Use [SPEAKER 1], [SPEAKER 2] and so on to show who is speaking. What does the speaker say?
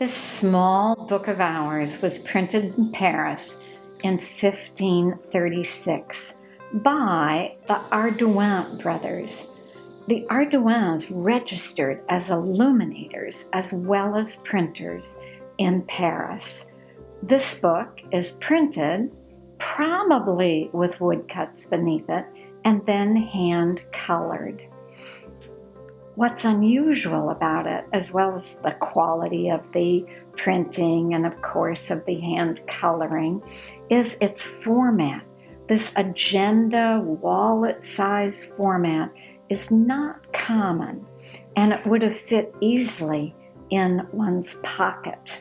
[SPEAKER 1] This small book of ours was printed in Paris in 1536 by the Hardouyn brothers. The Hardouins registered as illuminators as well as printers in Paris. This book is printed probably with woodcuts beneath it and then hand colored. What's unusual about it, as well as the quality of the printing and of course of the hand coloring, is its format. This agenda wallet size format is not common, and it would have fit easily in one's pocket.